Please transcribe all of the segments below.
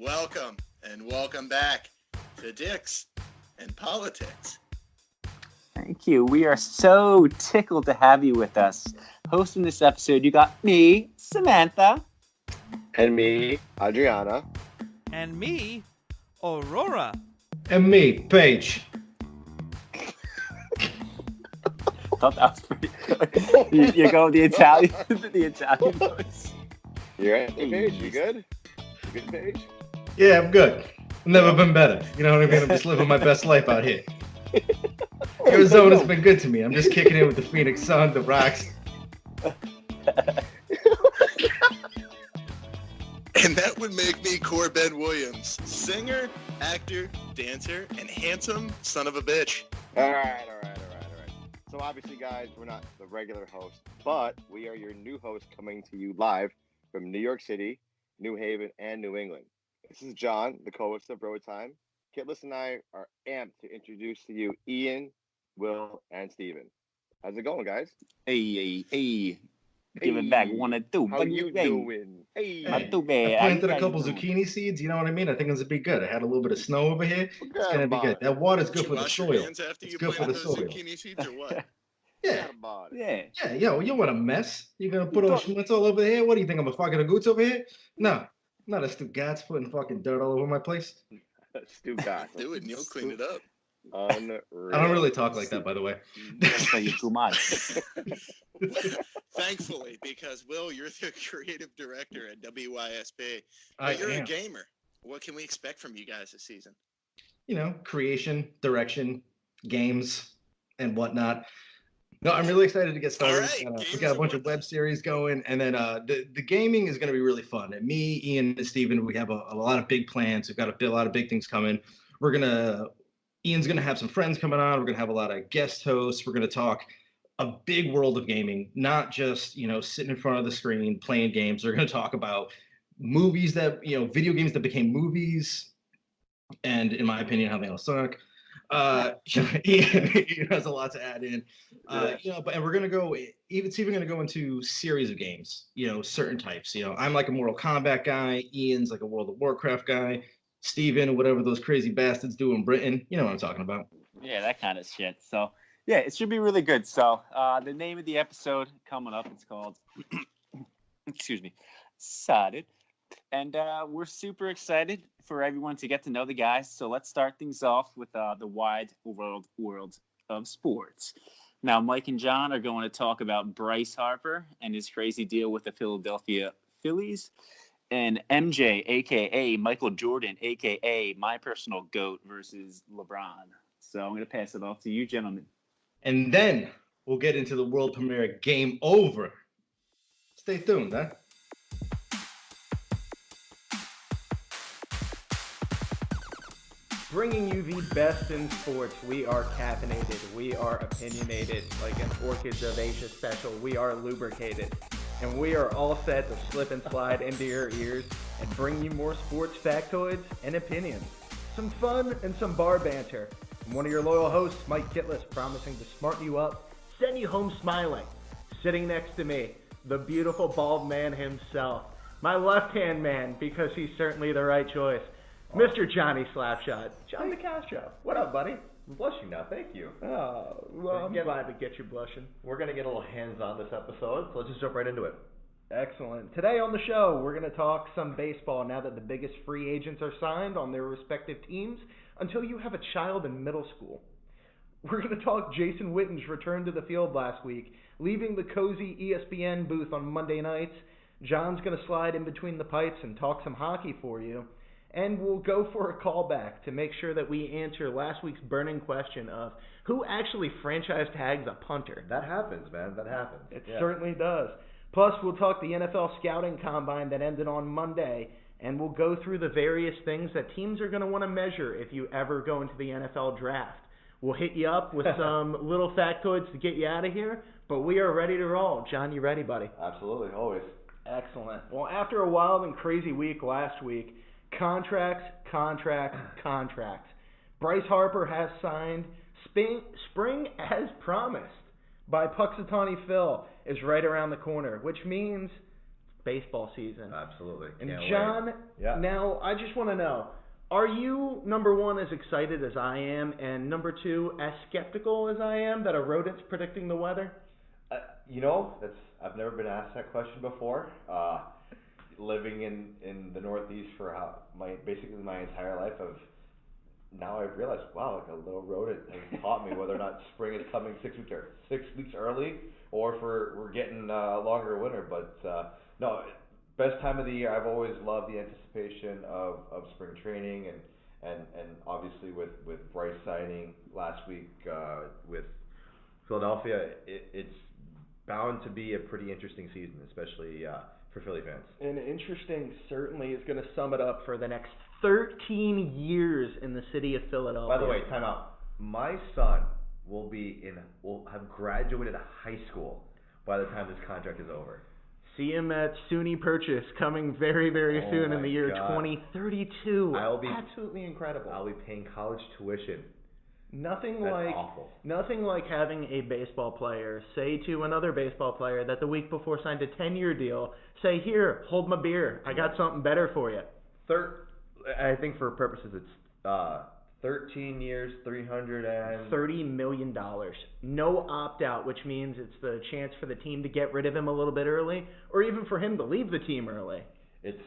welcome and welcome back to Dicks and Politics. Thank you. We are so tickled to have you with us. Hosting this episode, you got me, Samantha. And me, Adriana. And me, Aurora. And me, Paige. I thought that was pretty good. You go with the Italian, voice. You right, Paige? You good? You good, Paige? Yeah, I'm good. I've never been better. You know what I mean? I'm just living my best life out here. Arizona's been good to me. I'm just kicking in with the Phoenix Sun, the Rocks. And that would make me Corbin Williams, singer, actor, dancer, and handsome son of a bitch. All right. So obviously, guys, we're not the regular host, but we are your new host coming to you live from New York City, New Haven, and New England. This is John, the co-host of Road Time. Kitlas and I are amped to introduce to you Ian, Will, and Steven. How's it going, guys? Hey. Giving back 1 and 2. How you doing? Hey. Not too bad. I planted a couple zucchini seeds, you know what I mean? I think it's going to be good. I had a little bit of snow over here. It's going to be good. That water's good for the soil. It's good for the soil. Zucchini seeds or what? Yeah. Yeah. Yo, you want a mess? You're going to put all schmutz all over here? What do you think? I'm a fucking goots over here? No. Not a Stugatz putting fucking dirt all over my place. Stugatz. Do it and you'll clean it up. Unreal. I don't really talk like that, by the way. You're too much. Thankfully, because Will, you're the creative director at WYSP. I You're am. a gamer. What can we expect from you guys this season? You know, creation, direction, games, and whatnot. No, I'm really excited to get started. All right, We got a bunch of web series going, and then the gaming is going to be really fun. And me, Ian, and Steven, we have a lot of big plans. We've got a lot of big things coming. Ian's going to have some friends coming on. We're going to have a lot of guest hosts. We're going to talk a big world of gaming, not just, sitting in front of the screen playing games. We're going to talk about movies that, video games that became movies, and in my opinion, how they all suck. Ian has a lot to add in, and we're going to go, it's even going to go into series of games, certain types. I'm like a Mortal Kombat guy. Ian's like a World of Warcraft guy. Steven, whatever those crazy bastards do in Britain. You know what I'm talking about. Yeah, that kind of shit. So, yeah, it should be really good. So, the name of the episode coming up, it's called, Sodded. And we're super excited for everyone to get to know the guys. So let's start things off with the wide world of sports. Now, Mike and John are going to talk about Bryce Harper and his crazy deal with the Philadelphia Phillies. And MJ, a.k.a. Michael Jordan, a.k.a. my personal GOAT versus LeBron. So I'm going to pass it off to you, gentlemen. And then we'll get into the world premiere Game Over. Stay tuned, huh? Bringing you the best in sports. We are caffeinated. We are opinionated. Like an Orchids of Asia special, we are lubricated. And we are all set to slip and slide into your ears and bring you more sports factoids and opinions. Some fun and some bar banter. I'm one of your loyal hosts, Mike Kitlas, promising to smarten you up, send you home smiling. Sitting next to me, the beautiful bald man himself. My left-hand man, because he's certainly the right choice. Mr. Johnny Slapshot. John DeCastro. What up, buddy? I'm blushing now, thank you. Oh, well, I'm glad to get you blushing. We're going to get a little hands-on this episode, so let's just jump right into it. Excellent. Today on the show, we're going to talk some baseball now that the biggest free agents are signed on their respective teams until you have a child in middle school. We're going to talk Jason Witten's return to the field last week, leaving the cozy ESPN booth on Monday nights. John's going to slide in between the pipes and talk some hockey for you. And we'll go for a callback to make sure that we answer last week's burning question of who actually franchise tags a punter. That happens, man. That happens. It certainly does. Plus, we'll talk the NFL scouting combine that ended on Monday, and we'll go through the various things that teams are going to want to measure if you ever go into the NFL draft. We'll hit you up with some little factoids to get you out of here, but we are ready to roll. John, you ready, buddy? Absolutely, always. Excellent. Well, after a wild and crazy week last week, contracts. Bryce Harper has signed. Spring, as promised by Puxatawny Phil, is right around the corner, which means baseball season. Absolutely. And Can't John, wait. Yeah. now I just want to know, are you, number one, as excited as I am, and number two, as skeptical as I am that a rodent's predicting the weather? I've never been asked that question before. Living in the Northeast for basically my entire life, now I've realized, wow, like a little rodent has taught me whether or not spring is coming 6 weeks early, or if we're getting a longer winter. But no, best time of the year. I've always loved the anticipation of spring training, and obviously with Bryce signing last week with Philadelphia, it's bound to be a pretty interesting season, especially for Philly fans. And interesting certainly is going to sum it up for the next 13 years in the city of Philadelphia. By the way, time out. My son will have graduated high school by the time this contract is over. See him at SUNY Purchase coming very, very soon in the year 2032. Absolutely incredible. I'll be paying college tuition. Nothing awful. Nothing like having a baseball player say to another baseball player that the week before signed a 10-year deal, say, here, hold my beer. I got something better for you. I think for purposes, it's 13 years, $30 million. No opt-out, which means it's the chance for the team to get rid of him a little bit early, or even for him to leave the team early. It's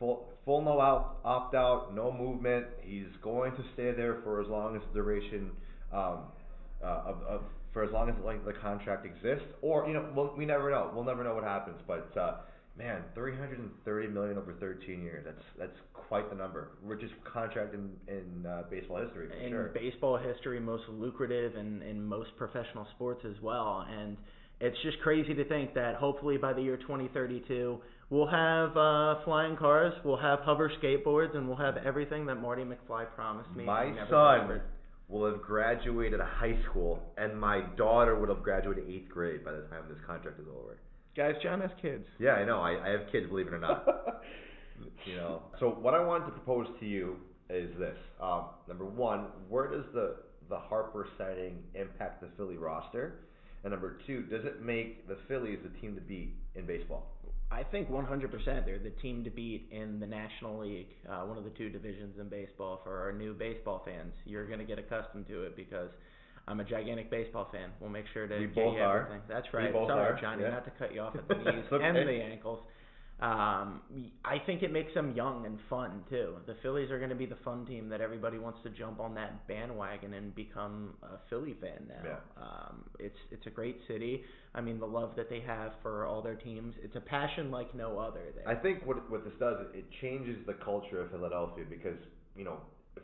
full no opt out, no movement. He's going to stay there for as long as the duration for as long as the contract exists, or we never know. We'll never know what happens. But man, $330 million over 13 years. That's quite the number. Richest contract in baseball history, for sure. In baseball history, most lucrative in most professional sports as well. And it's just crazy to think that hopefully by the year 2032, we'll have flying cars, we'll have hover skateboards, and we'll have everything that Marty McFly promised me. My son will have graduated high school, and my daughter would have graduated 8th grade by the time this contract is over. Guys, John has kids. Yeah, I know. I have kids, believe it or not. So what I wanted to propose to you is this. Number one, where does the Harper signing impact the Philly roster? And number two, does it make the Phillies the team to beat in baseball? I think 100% they're the team to beat in the National League, one of the two divisions in baseball. For our new baseball fans, you're going to get accustomed to it because I'm a gigantic baseball fan. We'll make sure to get you everything. That's right. Sorry, Johnny, not to cut you off at the knees and the ankles. I think it makes them young and fun too. The Phillies are going to be the fun team that everybody wants to jump on that bandwagon and become a Philly fan now. Yeah. It's a great city. I mean, the love that they have for all their teams, it's a passion like no other there. I think what this does, it changes the culture of Philadelphia because,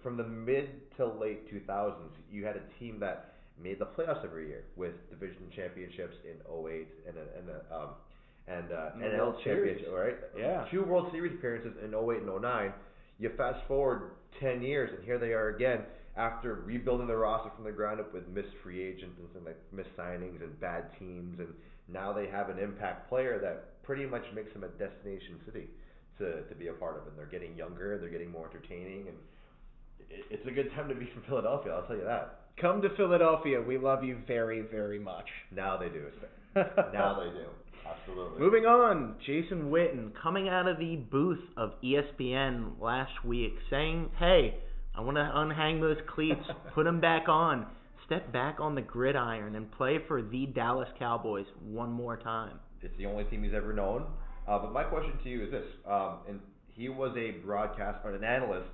from the mid to late 2000s, you had a team that made the playoffs every year with division championships in 2008 and NL championship, right? Yeah. 2 World Series appearances in 2008 and 2009. You fast forward 10 years, and here they are again after rebuilding the roster from the ground up with missed free agents and missed signings and bad teams, and now they have an impact player that pretty much makes them a destination city to be a part of. And they're getting younger, they're getting more entertaining, and it's a good time to be from Philadelphia, I'll tell you that. Come to Philadelphia. We love you very, very much. Now they do. Now they do. Absolutely. Moving on, Jason Witten coming out of the booth of ESPN last week saying, hey, I want to unhang those cleats, put them back on, step back on the gridiron and play for the Dallas Cowboys one more time. It's the only team he's ever known. But my question to you is this. And he was an analyst,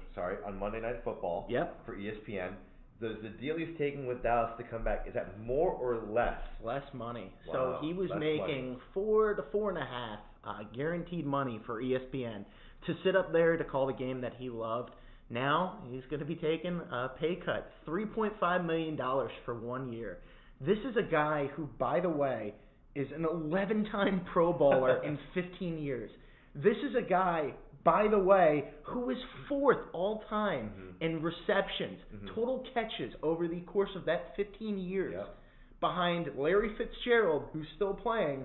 on Monday Night Football for ESPN. Does the deal he's taking with Dallas to come back, is that more or less? Less money. Wow, so he was making $4 to $4.5 guaranteed money for ESPN to sit up there to call the game that he loved. Now he's going to be taking a pay cut, $3.5 million for 1 year. This is a guy who, by the way, is an 11-time Pro Bowler in 15 years. This is a guy, by the way, who is 4th all-time in receptions, total catches over the course of that 15 years, behind Larry Fitzgerald, who's still playing,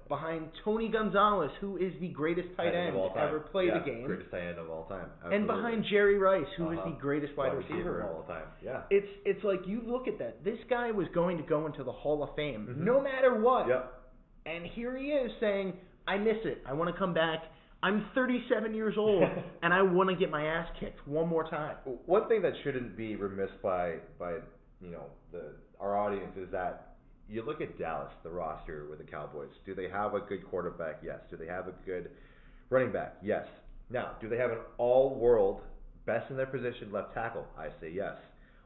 behind Tony Gonzalez, who is the greatest tight end to ever play the game, greatest tight end of all time, absolutely. And behind Jerry Rice, who is the greatest wide receiver of all time. Yeah, it's like you look at that. This guy was going to go into the Hall of Fame, no matter what. And here he is saying, I miss it. I want to come back. I'm 37 years old, and I want to get my ass kicked one more time. One thing that shouldn't be remiss by our audience is that you look at Dallas, the roster with the Cowboys. Do they have a good quarterback? Yes. Do they have a good running back? Yes. Now, do they have an all-world, best in their position left tackle? I say yes.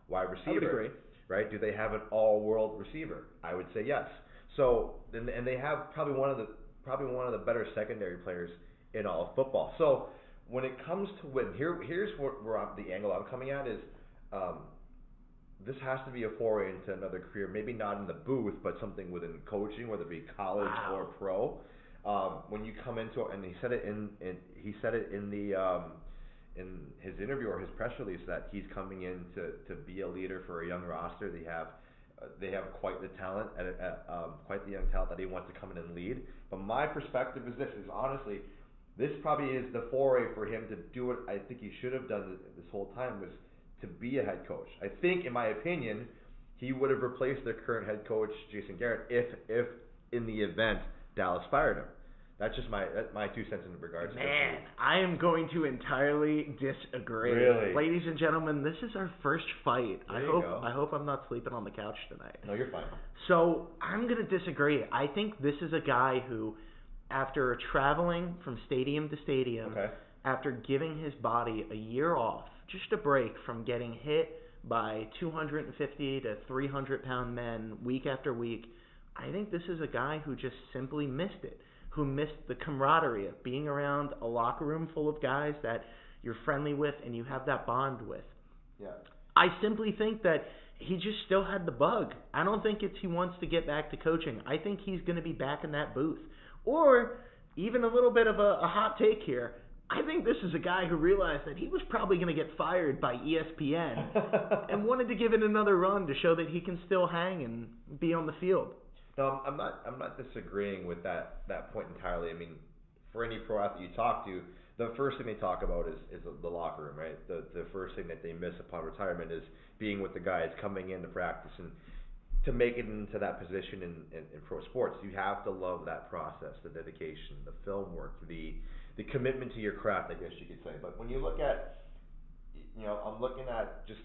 Wide receiver. I would agree. Right? Do they have an all-world receiver? I would say yes. So, and they have probably one of the better secondary players in all of football. So, when it comes to win, here's where the angle I'm coming at is, this has to be a foray into another career. Maybe not in the booth, but something within coaching, whether it be college or pro. When you come into, and he said it in his interview or his press release that he's coming in to be a leader for a young roster. They have quite the talent, quite the young talent that he wants to come in and lead. But my perspective is honestly, this probably is the foray for him to do what I think he should have done this whole time, was to be a head coach. I think, in my opinion, he would have replaced their current head coach, Jason Garrett, if in the event Dallas fired him. That's just my 2 cents in regards to Man, I am going to entirely disagree. Really? Ladies and gentlemen, this is our first fight. There you go. I hope I'm not sleeping on the couch tonight. No, you're fine. So I'm going to disagree. I think this is a guy who, after traveling from stadium to stadium, after giving his body a year off, just a break from getting hit by 250 to 300 pound men week after week, I think this is a guy who just simply missed it, who missed the camaraderie of being around a locker room full of guys that you're friendly with and you have that bond with. Yeah. I simply think that he just still had the bug. I don't think it's he wants to get back to coaching. I think he's going to be back in that booth. Or, even a little bit of a hot take here, I think this is a guy who realized that he was probably going to get fired by ESPN and wanted to give it another run to show that he can still hang and be on the field. No, I'm not disagreeing with that point entirely. I mean, for any pro athlete you talk to, the first thing they talk about is the locker room, right? The first thing that they miss upon retirement is being with the guys, coming into practice, and to make it into that position in pro sports, you have to love that process, the dedication, the film work, the commitment to your craft, I guess you could say. But when you look at, I'm looking at just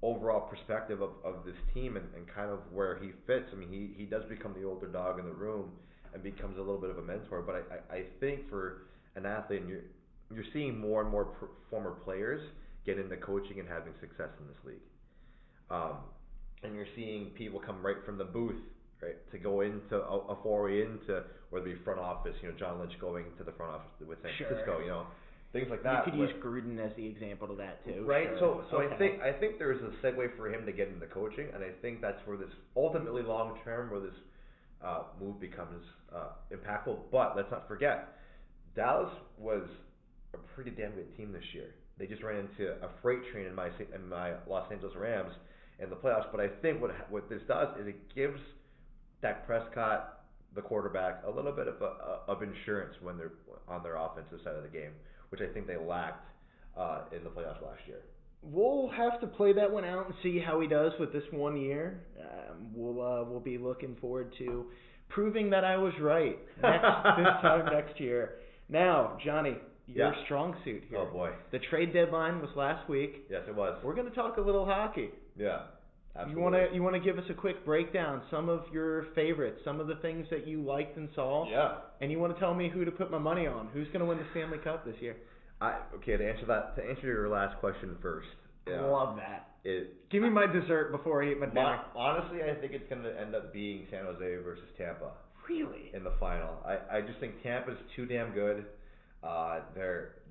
overall perspective of this team and kind of where he fits. I mean, he does become the older dog in the room and becomes a little bit of a mentor. But I think for an athlete, and you're seeing more and more former players get into coaching and having success in this league. And you're seeing people come right from the booth, right, to go into a foray into, whether it be front office, John Lynch going to the front office with San Francisco, things like that. You could use Gruden as the example to that too. Right. Sure. So okay. I think there's a segue for him to get into coaching, and I think that's where this ultimately long term where this move becomes impactful. But let's not forget, Dallas was a pretty damn good team this year. They just ran into a freight train in my Los Angeles Rams in the playoffs. But I think what this does is it gives Dak Prescott, the quarterback, a little bit of insurance when they're on their offensive side of the game, which I think they lacked in the playoffs last year. We'll have to play that one out and see how he does with this 1 year. We'll be looking forward to proving that I was right this time next year. Now, Johnny, your strong suit here. Oh boy. The trade deadline was last week. Yes, it was. We're going to talk a little hockey. Yeah. Absolutely. You want to give us a quick breakdown, some of your favorites, some of the things that you liked and saw? Yeah. And you want to tell me who to put my money on? Who's going to win the Stanley Cup this year? To answer your last question first. I love that. Give me my dessert before I eat my dinner. Honestly, I think it's going to end up being San Jose versus Tampa. Really? In the final. I just think Tampa's too damn good.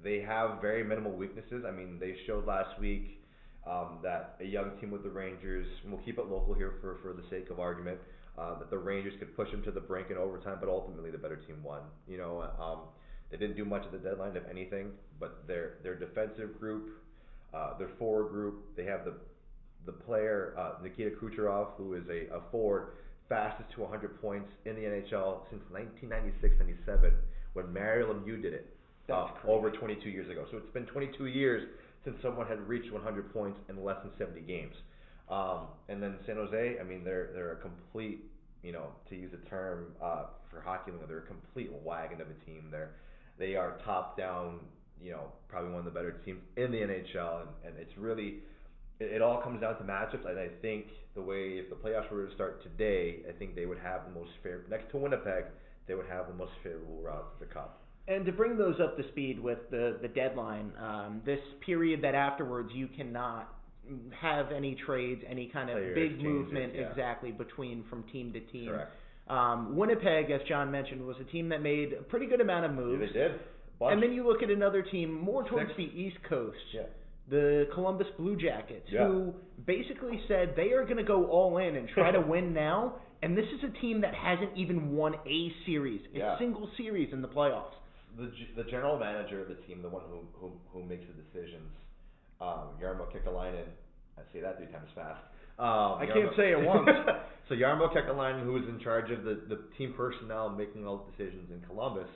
They have very minimal weaknesses. I mean, they showed last week that a young team with the Rangers, and we'll keep it local here for the sake of argument, that the Rangers could push them to the brink in overtime, but ultimately the better team won. They didn't do much at the deadline, if anything, but their defensive group, their forward group, they have the player Nikita Kucherov, who is a forward, fastest to 100 points in the NHL since 1996-97, when Mario Lemieux did it over 22 years ago. So it's been 22 years since someone had reached 100 points in less than 70 games. And then San Jose, I mean, they're a complete to use a term for hockey, they're a complete wagon of a team. They are top down, probably one of the better teams in the NHL, and it's really, it all comes down to matchups. And I think the way, if the playoffs were to start today, I think they would have the most fair, next to Winnipeg, they would have the most favorable route to the Cup. And to bring those up to speed with the deadline, this period that afterwards you cannot have any trades, any kind of Player big exchanges, movement yeah. exactly between from team to team. Correct. Winnipeg, as John mentioned, was a team that made a pretty good amount of moves. Yeah, they did. Bunch. And then you look at another team more towards the East Coast, the Columbus Blue Jackets, who basically said they are going to go all in and try to win now. And this is a team that hasn't even won a series, a single series in the playoffs. The general manager of the team, the one who makes the decisions, Jarmo Kekalainen, I say that 3 times fast. I can't say it once. So Jarmo Kekalainen, who is in charge of the team personnel making all the decisions in Columbus,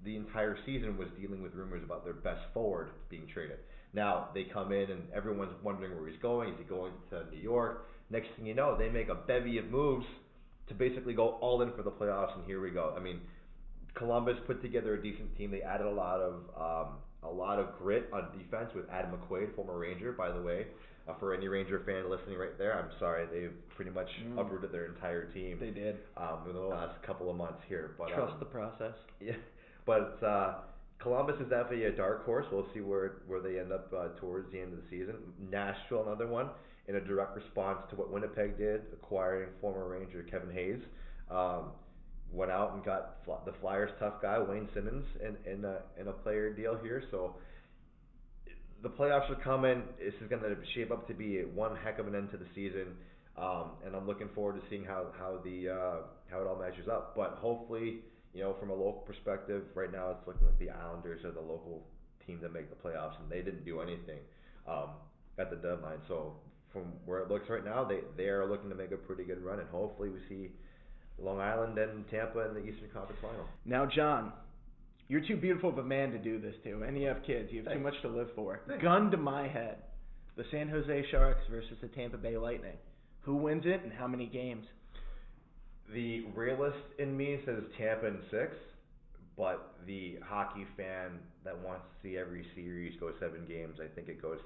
the entire season was dealing with rumors about their best forward being traded. Now they come in and everyone's wondering where he's going. Is he going to New York? Next thing you know, they make a bevy of moves to basically go all in for the playoffs, and here we go. I mean, Columbus put together a decent team. They added a lot of grit on defense with Adam McQuaid, former Ranger, by the way. For any Ranger fan listening right there, I'm sorry, they've pretty much uprooted their entire team. They did. In the last couple of months here. But trust the process. Yeah, but Columbus is definitely a dark horse. We'll see where they end up towards the end of the season. Nashville, another one, in a direct response to what Winnipeg did, acquiring former Ranger Kevin Hayes. Went out and got the Flyers' tough guy, Wayne Simmons, in a player deal here. So the playoffs are coming. This is going to shape up to be one heck of an end to the season, and I'm looking forward to seeing how it all measures up. But hopefully, from a local perspective, right now it's looking like the Islanders are the local team to make the playoffs, and they didn't do anything at the deadline. So from where it looks right now, they are looking to make a pretty good run, and hopefully we see Long Island and Tampa in the Eastern Conference Final. Now, John, you're too beautiful of a man to do this to, and you have kids. You have too much to live for. Gun to my head, the San Jose Sharks versus the Tampa Bay Lightning. Who wins it and how many games? The realist in me says Tampa in 6, but the hockey fan that wants to see every series go 7 games, I think it goes.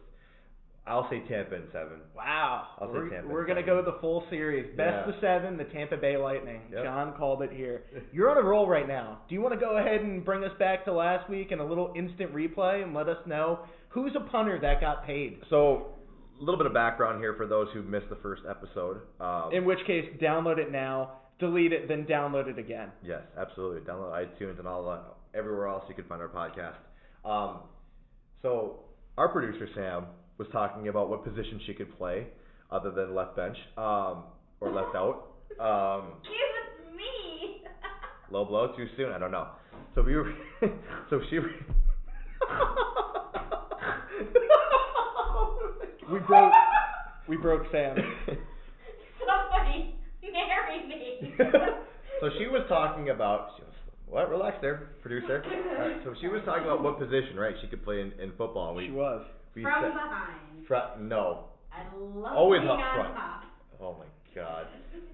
I'll say Tampa in 7. Wow. I'll say Tampa. We're going to go the full series. Best of 7, the Tampa Bay Lightning. Yep. John called it here. You're on a roll right now. Do you want to go ahead and bring us back to last week and a little instant replay and let us know who's a punter that got paid? So, a little bit of background here for those who missed the first episode. In which case, download it now, delete it, then download it again. Yes, absolutely. Download iTunes and all everywhere else you can find our podcast. So, our producer, Sam, was talking about what position she could play other than left bench or left out. Give it to me. Low blow too soon? I don't know. So we were. So she. We broke Sam. Somebody marry me. So she was talking about. What? Relax there, producer. All right, so she was talking about what position, right? She could play in football. She was. From behind. No. I love Always being up on front. top. Oh my God.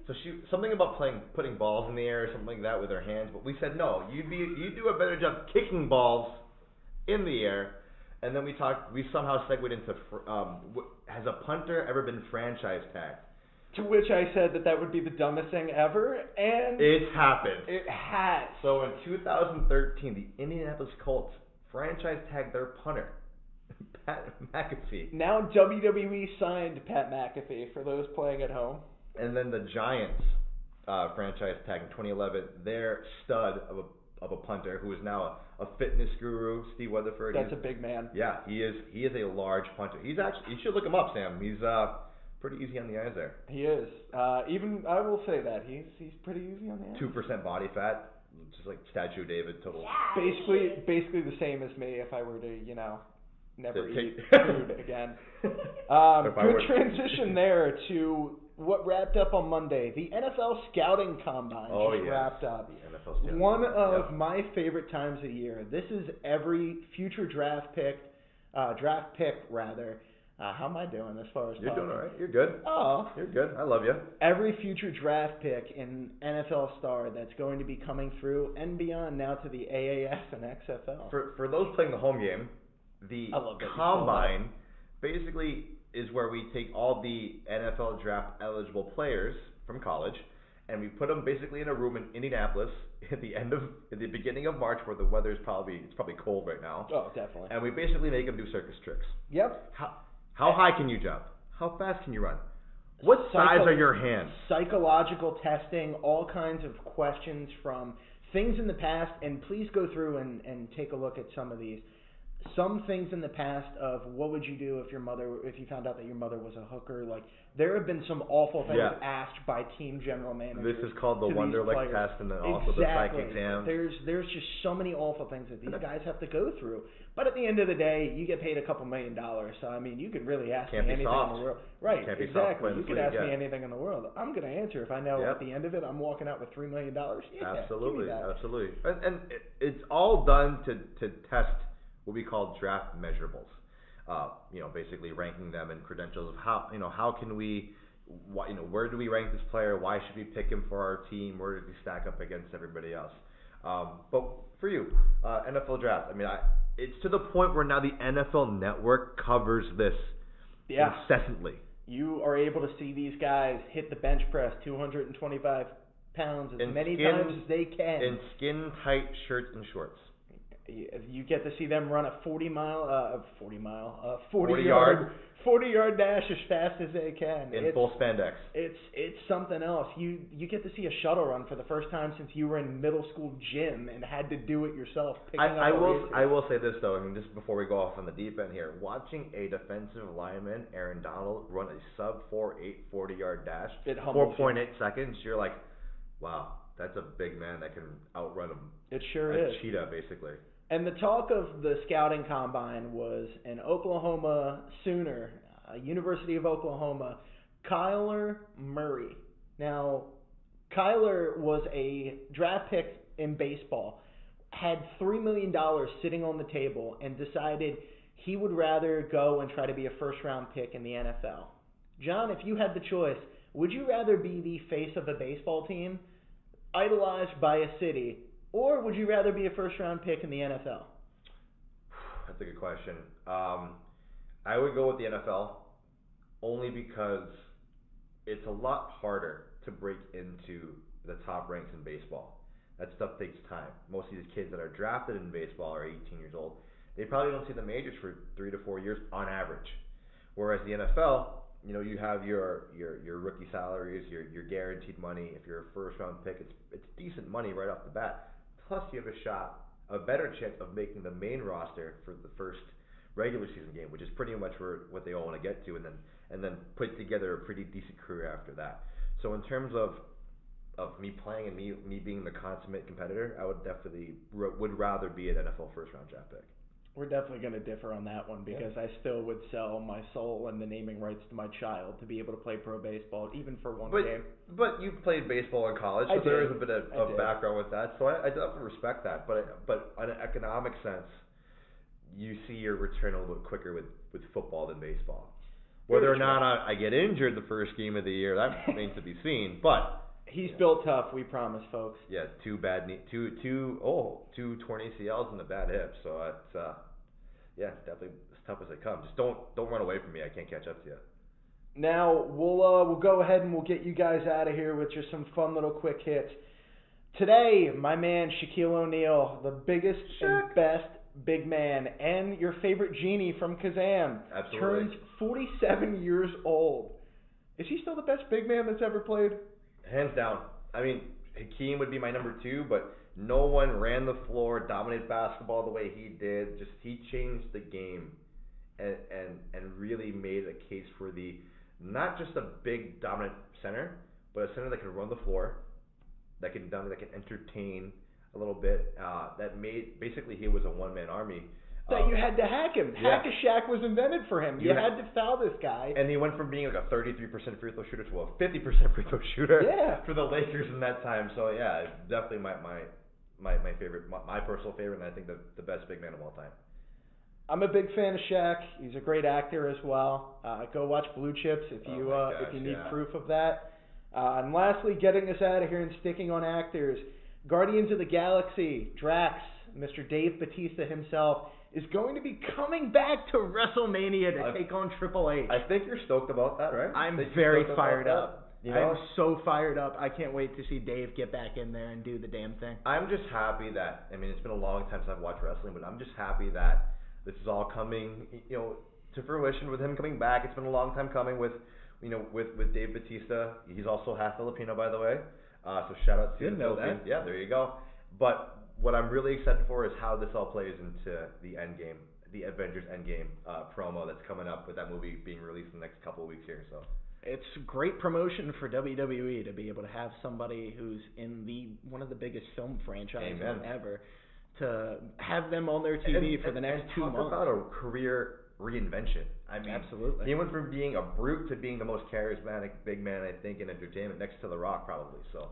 So something about putting balls in the air or something like that with her hands, but we said no. You do a better job kicking balls in the air. And then we somehow segued into has a punter ever been franchise tagged? To which I said that would be the dumbest thing ever, and it's happened. It has. So in 2013, the Indianapolis Colts franchise tagged their punter, Pat McAfee. Now WWE signed Pat McAfee for those playing at home. And then the Giants franchise tag in 2011, their stud of a punter who is now a fitness guru, Steve Weatherford. That's a big man. Yeah, he is a large punter. You should look him up, Sam. He's pretty easy on the eyes there. He is. Even I will say that he's pretty easy on the eyes. 2% body fat, just like Statue of David, total. Yeah, Basically the same as me if I were to never eat take- food again. Good transition there to what wrapped up on Monday. The NFL Scouting Combine wrapped up. The NFL Scouting One Combine. of my favorite times of year. This is every future draft pick How am I doing as far as You're talking? doing all right. You're good. Oh. You're good. I love you. Every future draft pick in NFL Star that's going to be coming through and beyond now to the AAF and XFL. For those playing the home game, the I love that you combine basically is where we take all the NFL draft eligible players from college and we put them basically in a room in Indianapolis at the beginning of March where the weather is probably cold right now. Oh, definitely. And we basically make them do circus tricks. Yep. How high can you jump? How fast can you run? What size are your hands? Psychological testing, all kinds of questions from things in the past, and please go through and take a look at some of these. Some things in the past of what would you do if you found out that your mother was a hooker. Like, there have been some awful things asked by team general managers. This is called the Wonderlic test and then also the psych exam. There's just so many awful things that these guys have to go through. But at the end of the day, you get paid a couple $1 million. So I mean, you could really ask me anything in the world. Right, exactly. You could ask me anything in the world. I'm gonna answer if I know at the end of it I'm walking out with $3 million. Yeah, absolutely, give me that. absolutely. And it's all done to test what we call draft measurables. Basically ranking them in credentials of how can we, where do we rank this player? Why should we pick him for our team? Where does he stack up against everybody else? But for you, NFL draft. I mean, it's to the point where now the NFL Network covers this incessantly. You are able to see these guys hit the bench press 225 pounds as many times as they can. In skin tight shirts and shorts. You get to see them run a 40 yard dash as fast as they can. In full spandex. It's something else. You get to see a shuttle run for the first time since you were in middle school gym and had to do it yourself. I will say this though, I mean, just before we go off on the deep end here, watching a defensive lineman, Aaron Donald, run a sub 4.8 40-yard dash, 4.8 seconds, you're like, wow, that's a big man that can outrun him. It sure is. A cheetah, basically. And the talk of the scouting combine was an Oklahoma Sooner, University of Oklahoma, Kyler Murray. Now, Kyler was a draft pick in baseball, had $3 million sitting on the table, and decided he would rather go and try to be a first-round pick in the NFL. John, if you had the choice, would you rather be the face of a baseball team, idolized by a city, or would you rather be a first-round pick in the NFL? That's a good question. I would go with the NFL only because it's a lot harder to break into the top ranks in baseball. That stuff takes time. Most of these kids that are drafted in baseball are 18 years old. They probably don't see the majors for 3 to 4 years on average. Whereas the NFL, you have your rookie salaries, your guaranteed money. If you're a first-round pick, it's decent money right off the bat. Plus, you have a better chance of making the main roster for the first regular season game, which is pretty much what they all want to get to, and then put together a pretty decent career after that. So in terms of me playing and me being the consummate competitor, I would definitely would rather be an NFL first-round draft pick. We're definitely going to differ on that one because I still would sell my soul and the naming rights to my child to be able to play pro baseball, even for one game. But you played baseball in college, so there is a bit of background with that. So I definitely respect that. But on an economic sense, you see your return a little bit quicker with football than baseball. Whether or not I get injured the first game of the year, that remains to be seen. But he's built tough, we promise, folks. Yeah, two torn ACLs and a bad hip. So it's definitely as tough as it comes. Just don't run away from me. I can't catch up to you. Now we'll go ahead and we'll get you guys out of here with just some fun little quick hits. Today, my man Shaquille O'Neal, the biggest and best big man, and your favorite genie from Kazam, turns 47 years old. Is he still the best big man that's ever played? Hands down. I mean, Hakeem would be my number 2, but no one ran the floor, dominated basketball the way he did. Just he changed the game and really made a case for the not just a big dominant center, but a center that can run the floor, that can entertain a little bit. That made basically he was a one-man army. That you had to hack him. Hack-a-Shack was invented for him. You had to foul this guy. And he went from being like a 33% free throw shooter to a 50% free throw shooter for the Lakers in that time. So yeah, definitely my favorite, my personal favorite, and I think the best big man of all time. I'm a big fan of Shaq. He's a great actor as well. Go watch Blue Chips if you need proof of that. And lastly, getting us out of here and sticking on actors, Guardians of the Galaxy, Drax, Mr. Dave Bautista himself, is going to be coming back to WrestleMania to take on Triple H. I think you're stoked about that, right? I'm very fired up. I'm so fired up. I can't wait to see Dave get back in there and do the damn thing. I'm just happy that, I mean, it's been a long time since I've watched wrestling, but I'm just happy that this is all coming, to fruition with him coming back. It's been a long time coming with Dave Bautista. He's also half Filipino, by the way. So shout out to the Philippines. That. Yeah, there you go. But what I'm really excited for is how this all plays into the Endgame, the Avengers Endgame promo that's coming up with that movie being released in the next couple of weeks here. So it's great promotion for WWE to be able to have somebody who's in one of the biggest film franchises ever, to have them on their TV for the next 2 months. Talk about a career reinvention. I mean, absolutely. He went from being a brute to being the most charismatic big man, I think, in entertainment, next to The Rock, probably. So,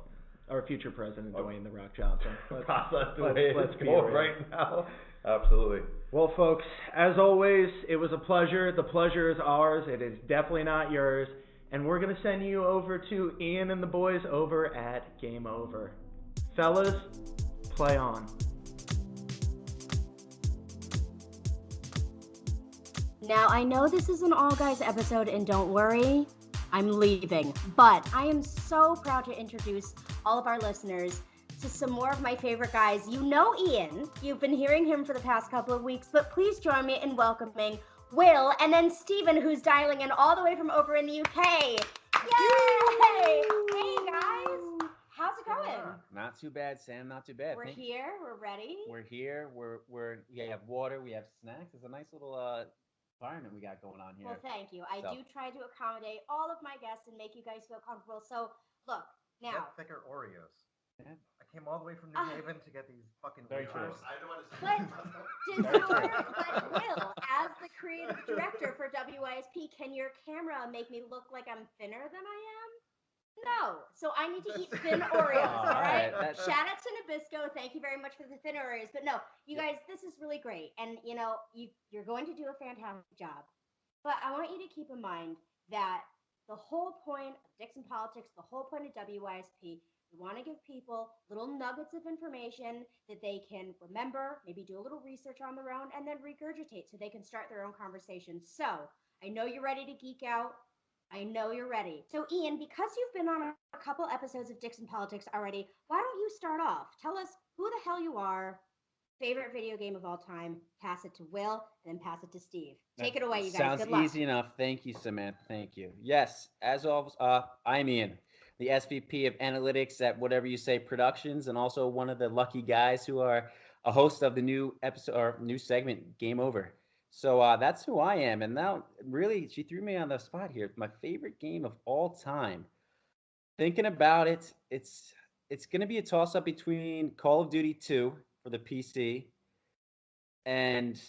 our future president, Dwayne The Rock Johnson. Let's go right now. Absolutely. Well, folks, as always, it was a pleasure. The pleasure is ours. It is definitely not yours. And we're going to send you over to Ian and the boys over at Game Over. Fellas, play on. Now, I know this is an all guys episode, and don't worry, I'm leaving. But I am so proud to introduce all of our listeners to some more of my favorite guys. You know Ian. You've been hearing him for the past couple of weeks, but please join me in welcoming Will and then Stephen, who's dialing in all the way from over in the UK. Yay! Hey, guys. How's it going? Not too bad, Sam. Not too bad. We're here. We're ready. We're here. We have water. We have snacks. It's a nice little environment we got going on here. Well, thank you. I do try to accommodate all of my guests and make you guys feel comfortable. So, look, now. Thicker Oreos. Yeah. I came all the way from New Haven to get these fucking wafers. I don't want to But Will, as the creative director for WYSP, can your camera make me look like I'm thinner than I am? No. So I need to eat thin Oreos, all right? Shout out to Nabisco. Thank you very much for the thin Oreos. But no, you guys, this is really great. And, you're going to do a fantastic job. But I want you to keep in mind that the whole point of Dixon Politics, the whole point of WYSP, we want to give people little nuggets of information that they can remember, maybe do a little research on their own, and then regurgitate so they can start their own conversation. So I know you're ready to geek out. I know you're ready. So Ian, because you've been on a couple episodes of Dixon Politics already, why don't you start off? Tell us who the hell you are, favorite video game of all time, pass it to Will, and then pass it to Steve. Take it away, you guys. Sounds easy enough. Thank you, Samantha. Thank you. Yes, as always, I'm Ian, the SVP of Analytics at Whatever You Say Productions, and also one of the lucky guys who are a host of the new episode or new segment, Game Over. So that's who I am. And now, really, she threw me on the spot here. My favorite game of all time. Thinking about it, it's going to be a toss-up between Call of Duty 2 for the PC, and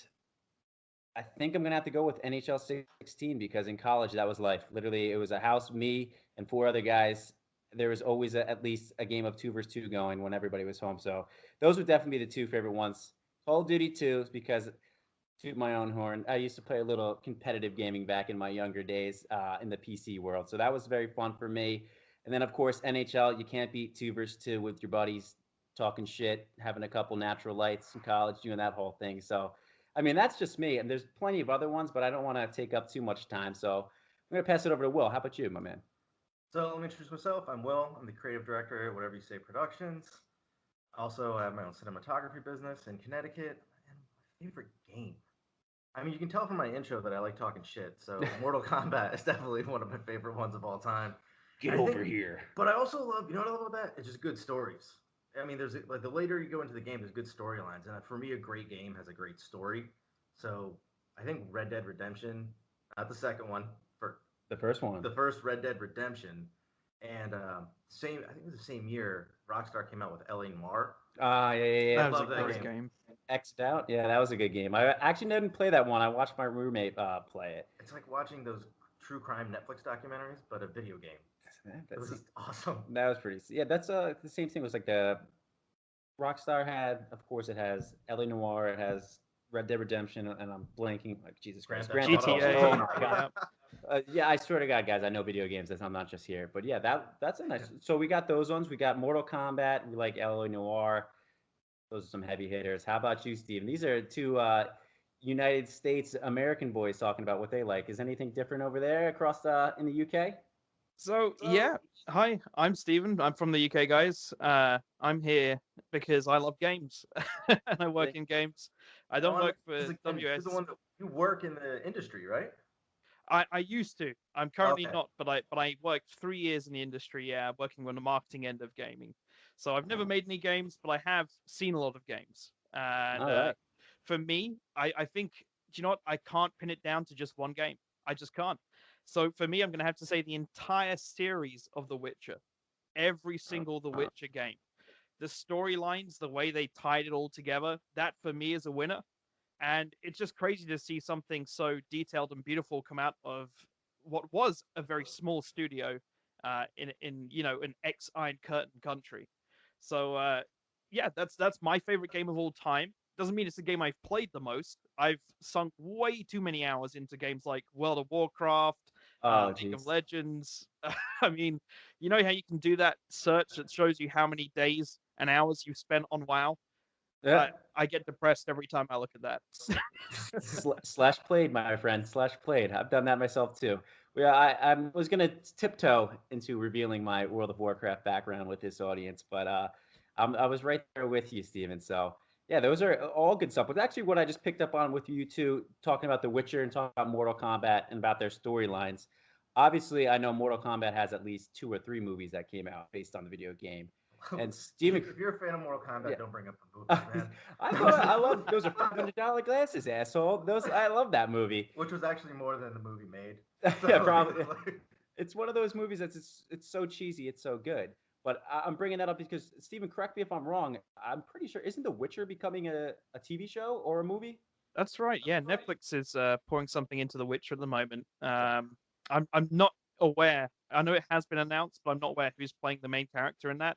I think I'm going to have to go with NHL 16 because in college, that was life. Literally, it was a house, me, and 4 other guys. There was always at least a game of 2 versus 2 going when everybody was home. So those would definitely be the 2 favorite ones. Call of Duty 2 because, toot my own horn, I used to play a little competitive gaming back in my younger days in the PC world. So that was very fun for me. And then, of course, NHL, you can't beat 2 versus 2 with your buddies talking shit, having a couple natural lights in college, doing that whole thing. So, I mean, that's just me. And there's plenty of other ones, but I don't want to take up too much time. So I'm going to pass it over to Will. How about you, my man? So let me introduce myself. I'm Will. I'm the creative director at Whatever You Say Productions. Also, I have my own cinematography business in Connecticut. And my favorite game. I mean, you can tell from my intro that I like talking shit. So Mortal Kombat is definitely one of my favorite ones of all time. Get over here. But I also love, you know what I love about that? It's just good stories. I mean, there's like the later you go into the game, there's good storylines, and for me, a great game has a great story. So I think Red Dead Redemption, not the second one, for the first one, the first Red Dead Redemption, and I think it was the same year Rockstar came out with L.A. Noire. Yeah. That was a great game. X'd Out, yeah, that was a good game. I actually didn't play that one. I watched my roommate play it. It's like watching those true crime Netflix documentaries, but a video game. It was awesome. That was pretty. Yeah, that's the same thing. It was like the Rockstar had, of course, it has L.A. Noire, it has Red Dead Redemption, and I'm blanking. Like Jesus Christ, Grand Grand Theft Theft Auto. Auto. Oh my God. Yeah, I swear to God, guys, I know video games. I'm not just here. But yeah, that's a nice. So we got those ones. We got Mortal Kombat. We like LA Noire. Those are some heavy hitters. How about you, Steve? These are two United States American boys talking about what they like. Is anything different over there across in the UK? So yeah, hi, I'm Stephen. I'm from the UK, guys. I'm here because I love games and I work in games. I don't work for WS. You work in the industry, right? I used to. I'm currently not, but I worked 3 years in the industry. Yeah, working on the marketing end of gaming. So I've never made any games, but I have seen a lot of games. And for me, I think, do you know what? I can't pin it down to just one game. I just can't. So for me, I'm going to have to say the entire series of The Witcher, every single The Witcher game, the storylines, the way they tied it all together, that for me is a winner. And it's just crazy to see something so detailed and beautiful come out of what was a very small studio in an ex-Iron Curtain country. So yeah, that's my favorite game of all time. Doesn't mean it's the game I've played the most. I've sunk way too many hours into games like World of Warcraft, League of Legends. I mean, you know how you can do that search that shows you how many days and hours you've spent on WoW? Yeah. I get depressed every time I look at that. Slash played, my friend. Slash played. I've done that myself too. Yeah, I was gonna tiptoe into revealing my World of Warcraft background with this audience, but I was right there with you, Steven. So yeah, those are all good stuff. But actually, what I just picked up on with you two, talking about The Witcher and talking about Mortal Kombat and about their storylines. Obviously, I know Mortal Kombat has at least 2 or 3 movies that came out based on the video game. And Steven, if you're a fan of Mortal Kombat, don't bring up the movie, man. I love those are $500 glasses, asshole. I love that movie. Which was actually more than the movie made. So, yeah, probably. It's one of those movies that's it's so cheesy, it's so good. But I'm bringing that up because Steven, correct me if I'm wrong. I'm pretty sure isn't The Witcher becoming a TV show or a movie? That's right. Yeah, Netflix is pouring something into The Witcher at the moment. I'm not aware. I know it has been announced, but I'm not aware who's playing the main character in that.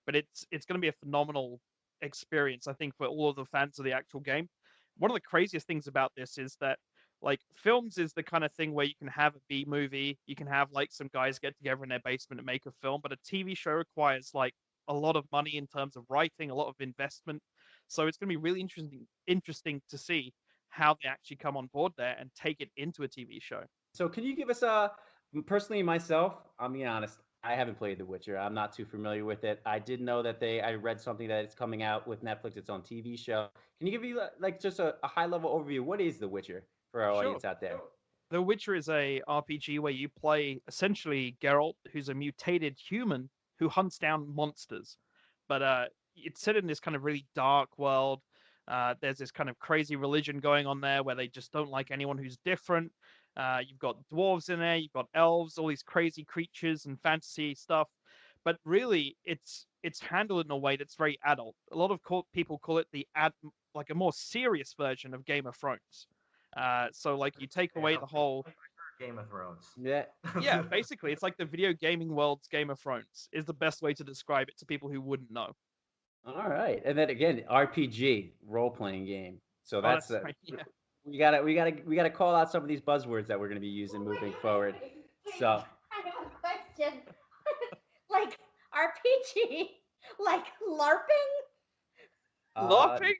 But it's going to be a phenomenal experience, I think, for all of the fans of the actual game. One of the craziest things about this is that, like, films is the kind of thing where you can have a B movie, you can have like some guys get together in their basement and make a film, but a TV show requires like a lot of money in terms of writing, a lot of investment. So it's going to be really interesting to see how they actually come on board there and take it into a TV show. So can you give us personally myself, I'm being honest, I haven't played The Witcher. I'm not too familiar with it. I did know that I read something that it's coming out with Netflix. It's on TV show. Can you give me like just a high level overview? What is The Witcher for our audience out there? The Witcher is a RPG where you play essentially Geralt, who's a mutated human who hunts down monsters. But it's set in this kind of really dark world. There's this kind of crazy religion going on there where they just don't like anyone who's different. You've got dwarves in there, you've got elves, all these crazy creatures and fantasy stuff. But really, it's handled in a way that's very adult. A lot of people call it like a more serious version of Game of Thrones. So like you take away the whole Game of Thrones. Yeah. Yeah, basically, it's like the video gaming world's Game of Thrones is the best way to describe it to people who wouldn't know. All right, and then again, RPG role playing game. So that's right, yeah. we gotta call out some of these buzzwords that we're gonna be using moving forward. So I have a question. Like RPG, like LARPing? LARPing?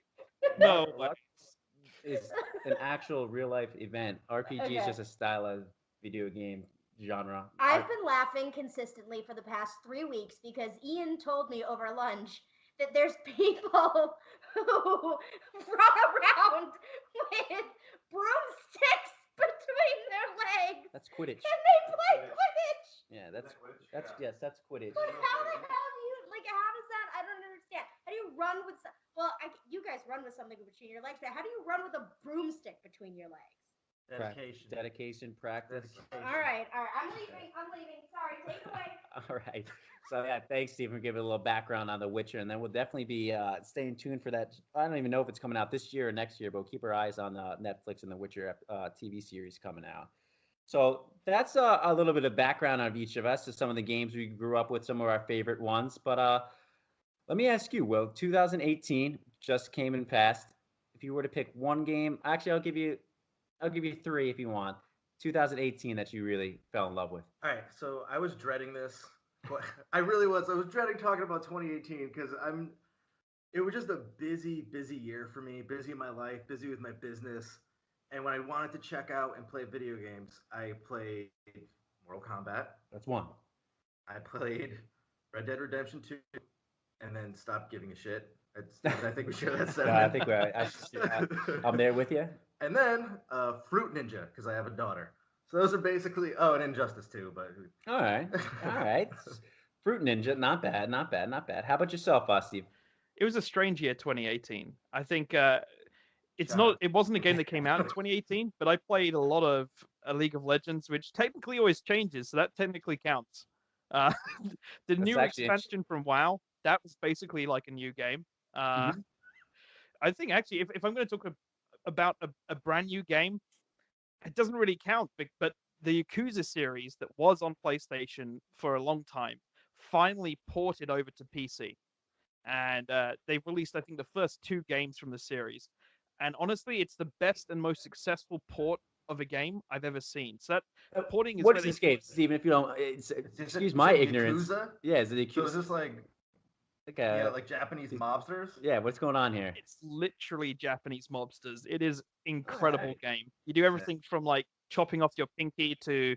No. It's an actual real life event. RPG is just a style of video game genre. I've been laughing consistently for the past 3 weeks because Ian told me over lunch that there's people who run around with broomsticks between their legs. That's Quidditch. And they play Quidditch. Yeah, that's Quidditch. But how the hell do you how does that? I don't understand. How do you run with? You guys run with something between your legs. How do you run with a broomstick between your legs? Dedication, practice. All right. I'm leaving. Sorry, take it away. All right. So yeah, thanks, Steve, for giving a little background on The Witcher, and then we'll definitely be staying tuned for that. I don't even know if it's coming out this year or next year, but we'll keep our eyes on Netflix and The Witcher TV series coming out. So that's a little bit of background on each of us to some of the games we grew up with, some of our favorite ones. But let me ask you, Will, 2018 just came and passed. If you were to pick one game, actually, I'll give you 3 if you want. 2018 that you really fell in love with. All right, so I was dreading this. I really was. I was dreading talking about 2018 because it was just a busy year for me. Busy in my life, busy with my business. And when I wanted to check out and play video games, I played Mortal Kombat. That's one. I played Red Dead Redemption 2, and then stopped giving a shit. I think we should have said I think I'm there with you. And then Fruit Ninja, because I have a daughter. So those are basically, and Injustice 2, but... All right. Fruit Ninja, not bad. How about yourself, Steve? It was a strange year, 2018. I think it wasn't a game that came out in 2018, but I played a lot of League of Legends, which technically always changes, so that technically counts. The new expansion from WoW, that was basically like a new game. I think actually, if I'm going to talk about a brand new game, it doesn't really count, but the Yakuza series that was on PlayStation for a long time finally ported over to PC. And they've released, I think, the first 2 games from the series. And honestly, it's the best and most successful port of a game I've ever seen. So that porting is... What is this game, Steven, if you don't... excuse my ignorance. Yakuza? Yeah, is it Yakuza? So is this like Japanese mobsters? Yeah, what's going on here? It's literally Japanese mobsters. It is incredible game. You do everything from like chopping off your pinky to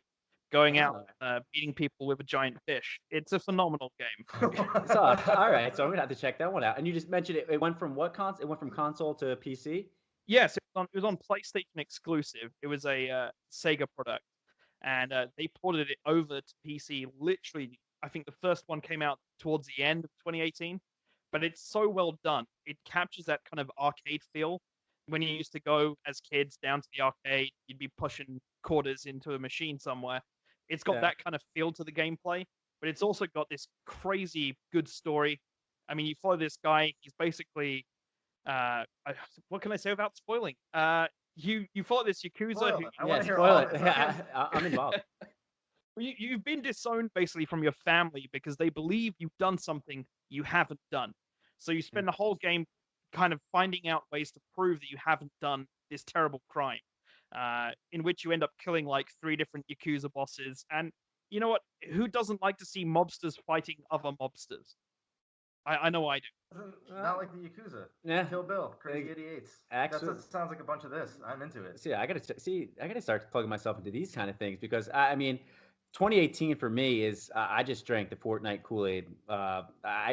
going out beating people with a giant fish. It's a phenomenal game. All right, so I'm gonna have to check that one out. And you just mentioned it went from what console? It went from console to PC? Yes, it was on PlayStation exclusive. It was a Sega product, and they ported it over to PC. Literally, I think the first one came out towards the end of 2018, but it's so well done. It captures that kind of arcade feel. When you used to go as kids down to the arcade, you'd be pushing quarters into a machine somewhere. It's got that kind of feel to the gameplay, but it's also got this crazy good story. I mean, you follow this guy. He's basically, what can I say without spoiling? You follow this Yakuza. I want to hear spoil all it. I'm involved. You've been disowned basically from your family because they believe you've done something you haven't done. So you spend the whole game kind of finding out ways to prove that you haven't done this terrible crime. In which you end up killing like 3 different Yakuza bosses. And you know what? Who doesn't like to see mobsters fighting other mobsters? I know I do. Not like the Yakuza. Yeah. Kill Bill, Crazy 88s. That sounds like a bunch of this. I'm into it. I gotta start plugging myself into these kind of things because I mean, 2018 for me is I just drank the Fortnite Kool-Aid.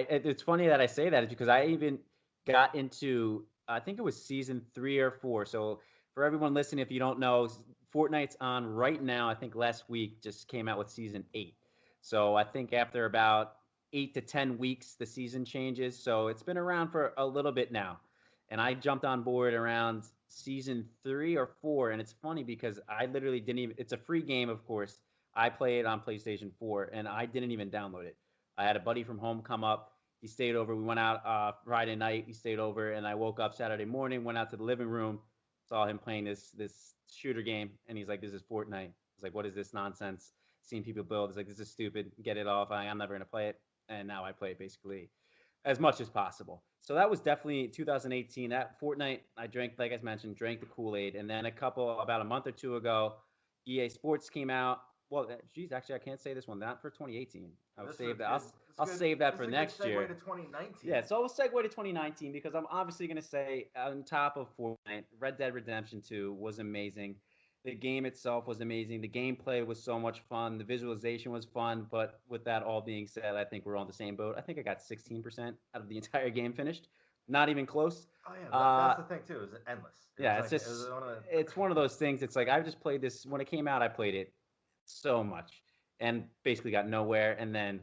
It's funny that I say that is because I even got into I think it was season 3 or 4. So for everyone listening, if you don't know, Fortnite's on right now. I think last week just came out with season 8. So I think after about 8 to 10 weeks, the season changes. So it's been around for a little bit now. And I jumped on board around season 3 or 4. And it's funny because I literally didn't even, it's a free game, of course. I play it on PlayStation 4 and I didn't even download it. I had a buddy from home come up. He stayed over. We went out Friday night. He stayed over and I woke up Saturday morning, went out to the living room, saw him playing this shooter game. And he's like, this is Fortnite. I was like, what is this nonsense? Seeing people build. It's like, this is stupid. Get it off. I'm never going to play it. And now I play it basically as much as possible. So that was definitely 2018. That Fortnite, I drank, like I mentioned, drank the Kool-Aid. And then about a month or 2 ago, EA Sports came out. Well, geez, actually, I can't say this one. Not for 2018. I'll save that. I'll save that for next year. Segue to 2019. Yeah, so we'll segue to 2019 because I'm obviously going to say on top of Fortnite, Red Dead Redemption 2 was amazing. The game itself was amazing. The gameplay was so much fun. The visualization was fun. But with that all being said, I think we're on the same boat. I think I got 16% out of the entire game finished. Not even close. Oh, yeah. That's the thing, too. Is endless. It's one of those things. It's like I just played this. When it came out, I played it so much and basically got nowhere. And then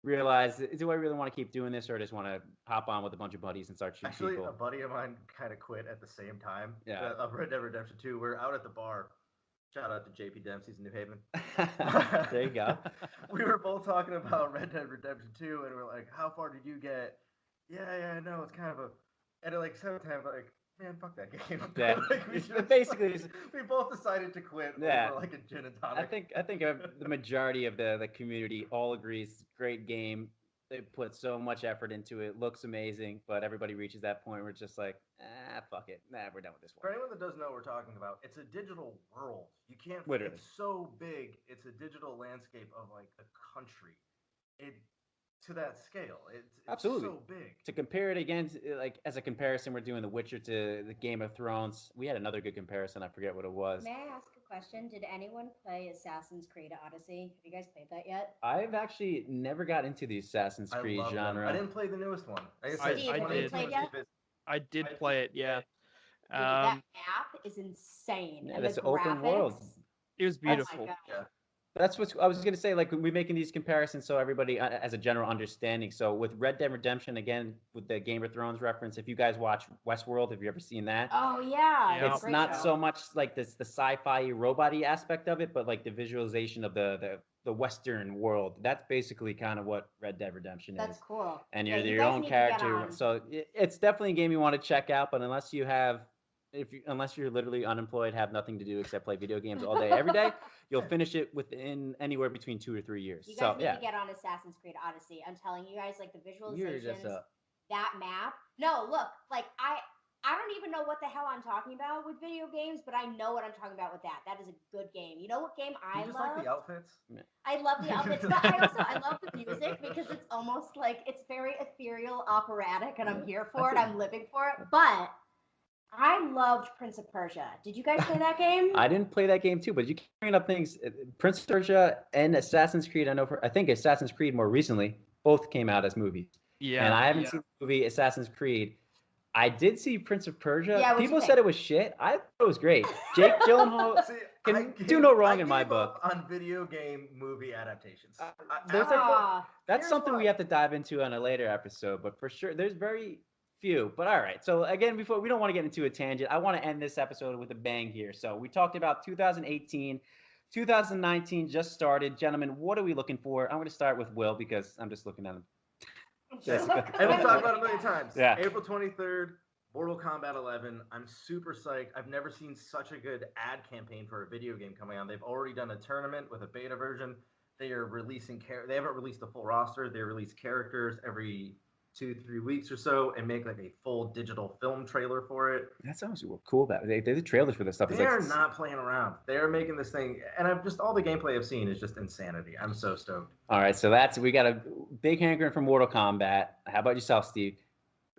realized, do I really want to keep doing this or just want to hop on with a bunch of buddies and start shooting people? Actually, a buddy of mine kind of quit at the same time. Yeah. Of Red Dead Redemption 2. We're out at the bar. Shout out to JP Dempsey's in New Haven. There you go. We were both talking about Red Dead Redemption 2, and we're like, how far did you get? Yeah, I know. It's kind of a... And like 7 times, like, man, fuck that game. Yeah. We both decided to quit over like a gin and tonic. I think the majority of the community all agrees it's a great game. they put so much effort into it. Looks amazing, but everybody reaches that point where it's just like, fuck it. Nah, we're done with this For one. anyone that doesn't know what we're talking about, it's a digital world. You can't. Literally. It's so big. It's a digital landscape of like a country. It to that scale. It's Absolutely. so big. To compare it again, like as a comparison, we're doing The Witcher to the Game of Thrones. We had another good comparison. I forget what it was. May I ask a question? Did anyone play Assassin's Creed Odyssey? Have you guys played that yet? I've actually never got into the Assassin's I Creed love them. genre. I didn't play the newest one. Like I Steve, did. have you played yet? I did play it, yeah. Dude, that map is insane. Yeah, and that's the open world. graphics- It was Oh my beautiful. God. Yeah. That's what I was going to say. Like, we're making these comparisons so everybody has a general understanding. So with Red Dead Redemption, again, with the Game of Thrones reference, if you guys watch Westworld, have you ever seen that? Oh yeah, Yeah. It's great not show. so much like the sci-fi robot-y aspect of it, but like the visualization of the Western world. That's basically kind of what Red Dead Redemption That's is. cool. And Yeah, you're you your guys own need to get character. on. So it's definitely a game you want to check out. But unless you have, unless you're literally unemployed, have nothing to do except play video games all day, every day, you'll finish it within anywhere between 2 or 3 years. You So guys need yeah, to get on Assassin's Creed Odyssey. I'm telling you guys, like the you're visualizations, just that map. No, look, like I don't even know what the hell I'm talking about with video games, but I know what I'm talking about with that. That is a good game. You know what game I You just love? like the outfits? I love the outfits, but I love the music because it's almost like it's very ethereal, operatic, and I'm here for it. I'm living for it. But I loved Prince of Persia. Did you guys play that game? I didn't play that game too, but you keep bringing up things. Prince of Persia and Assassin's Creed. I think Assassin's Creed more recently both came out as movies. Yeah. And I haven't seen the movie Assassin's Creed. I did see Prince of Persia. Yeah, what'd you People think? said it was shit. I thought it was great. Jake Gyllenhaal See, can do no wrong in my gave up book. on video game movie adaptations. There's Ah, That's Here's something we why. have to dive into on a later episode, but for sure, there's very few. But all right. So again, before we don't want to get into a tangent, I want to end this episode with a bang here. So we talked about 2018, 2019 just started. Gentlemen, what are we looking for? I'm going to start with Will because I'm just looking at him. Jessica. And we've talked about it a million times. Yeah. April 23rd, Mortal Kombat 11. I'm super psyched. I've never seen such a good ad campaign for a video game coming on. They've already done a tournament with a beta version. They are releasing they haven't released the full roster. They release characters every 2-3 weeks or so and make like a full digital film trailer for it. That sounds cool. That they did trailers for this stuff. They are not playing around. They are making this thing, and I've just all the gameplay I've seen is just insanity. I'm so stoked. All right, so we got a big hankering for Mortal Kombat. How about yourself, Steve?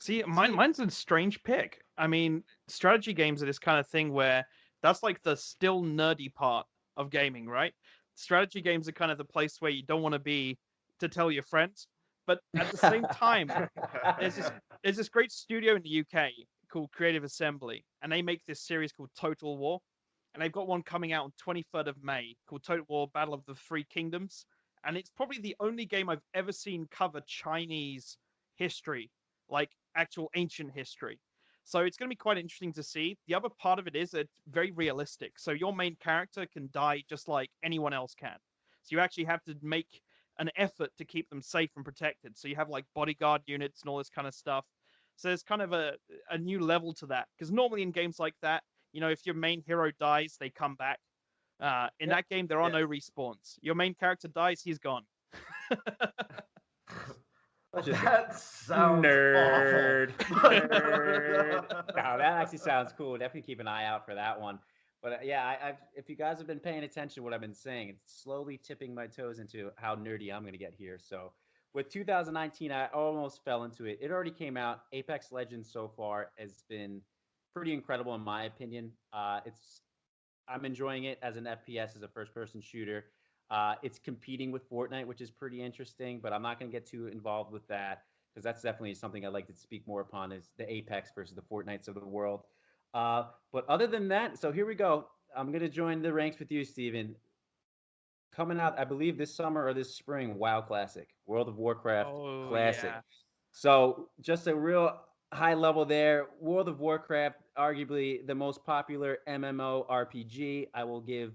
See, mine's a strange pick. I mean, strategy games are this kind of thing where that's like the still nerdy part of gaming, right? Strategy games are kind of the place where you don't want to be to tell your friends. But at the same time, there's this great studio in the UK called Creative Assembly, and they make this series called Total War. And they've got one coming out on 23rd of May called Total War Battle of the Three Kingdoms. And it's probably the only game I've ever seen cover Chinese history, like actual ancient history. So it's going to be quite interesting to see. The other part of it is it's very realistic. So your main character can die just like anyone else can. So you actually have to make an effort to keep them safe and protected. So you have like bodyguard units and all this kind of stuff. So there's kind of a new level to that. Because normally in games like that, you know, if your main hero dies, they come back. In that game, there are no respawns. Your main character dies, he's gone. That sounds Nerd. awful. Nerd. No, that actually sounds cool. Definitely keep an eye out for that one. But yeah, I've if you guys have been paying attention to what I've been saying, it's slowly tipping my toes into how nerdy I'm going to get here. So with 2019, I almost fell into it. It already came out. Apex Legends so far has been pretty incredible in my opinion. I'm enjoying it as an FPS, as a first-person shooter. It's competing with Fortnite, which is pretty interesting, but I'm not going to get too involved with that because that's definitely something I'd like to speak more upon is the Apex versus the Fortnites of the world. But other than that, so here we go. I'm going to join the ranks with you, Steven. Coming out, I believe this summer or this spring, WoW Classic, World of Warcraft Classic. Yeah. So just a real high level there. World of Warcraft, arguably the most popular MMORPG. I won't give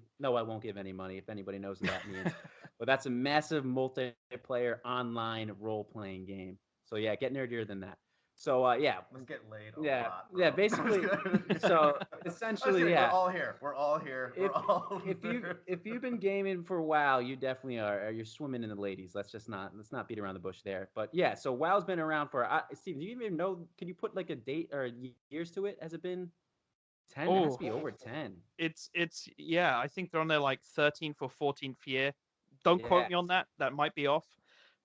any money if anybody knows what that means. But that's a massive multiplayer online role-playing game. So yeah, get nerdier than that. So yeah. Let's get laid a Yeah, lot. yeah, bro. basically. So essentially, We're yeah. all here. We're all here. If you've been gaming for WoW, you definitely are. You're swimming in the ladies. Let's not beat around the bush there. But yeah, so WoW's been around for. Steve, do you even know? Can you put like a date or years to it? Has it been 10? It has to be over 10. It's yeah. I think they're on their like 13th or 14th year. Don't quote me on that. That might be off.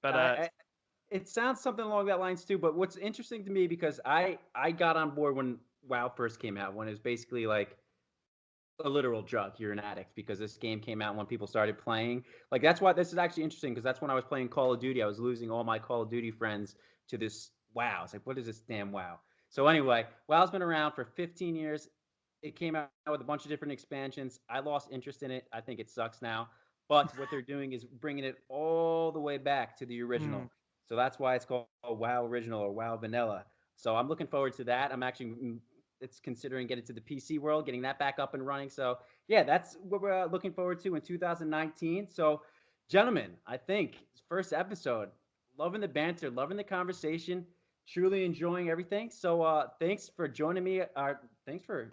But it sounds something along that lines too. But what's interesting to me, because I got on board when WoW first came out, when it was basically like a literal drug. You're an addict, because this game came out when people started playing. Like, that's why this is actually interesting, because that's when I was playing Call of Duty. I was losing all my Call of Duty friends to this WoW. It's like, what is this damn WoW? So anyway, WoW's been around for 15 years. It came out with a bunch of different expansions. I lost interest in it. I think it sucks now. But what they're doing is bringing it all the way back to the original. So that's why it's called WoW Original or WoW Vanilla. So I'm looking forward to that. I'm actually considering getting to the PC world, getting that back up and running. So yeah, that's what we're looking forward to in 2019. So gentlemen, I think first episode, loving the banter, loving the conversation, truly enjoying everything. So thanks for joining me. Thanks for,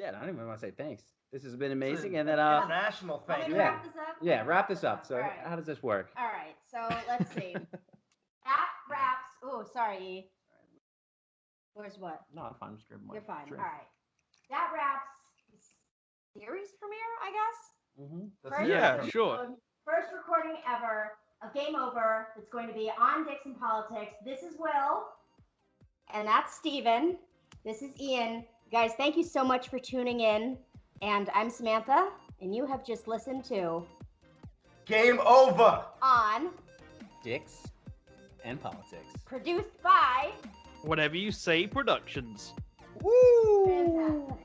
I don't even want to say thanks. This has been amazing. And then international thing. Wrap this up? Yeah, wrap this up. So All right. how does this work? All right, so let's see. That wraps. Oh, sorry. E. Where's what? No, I'm fine. I'm just grabbing my You're fine. drink. All right. That wraps the series premiere, I guess. Mm-hmm. Yeah, sure. First recording ever of Game Over. That's going to be on Dicks and Politics. This is Will, and that's Steven. This is Ian. Guys, thank you so much for tuning in. And I'm Samantha, and you have just listened to Game Over on Dicks and Politics. Produced by Whatever You Say Productions. Woo!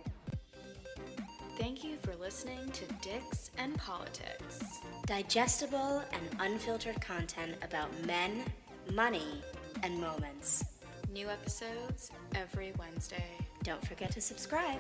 Thank you for listening to Dicks and Politics. Digestible and unfiltered content about men, money, and moments. New episodes every Wednesday. Don't forget to subscribe.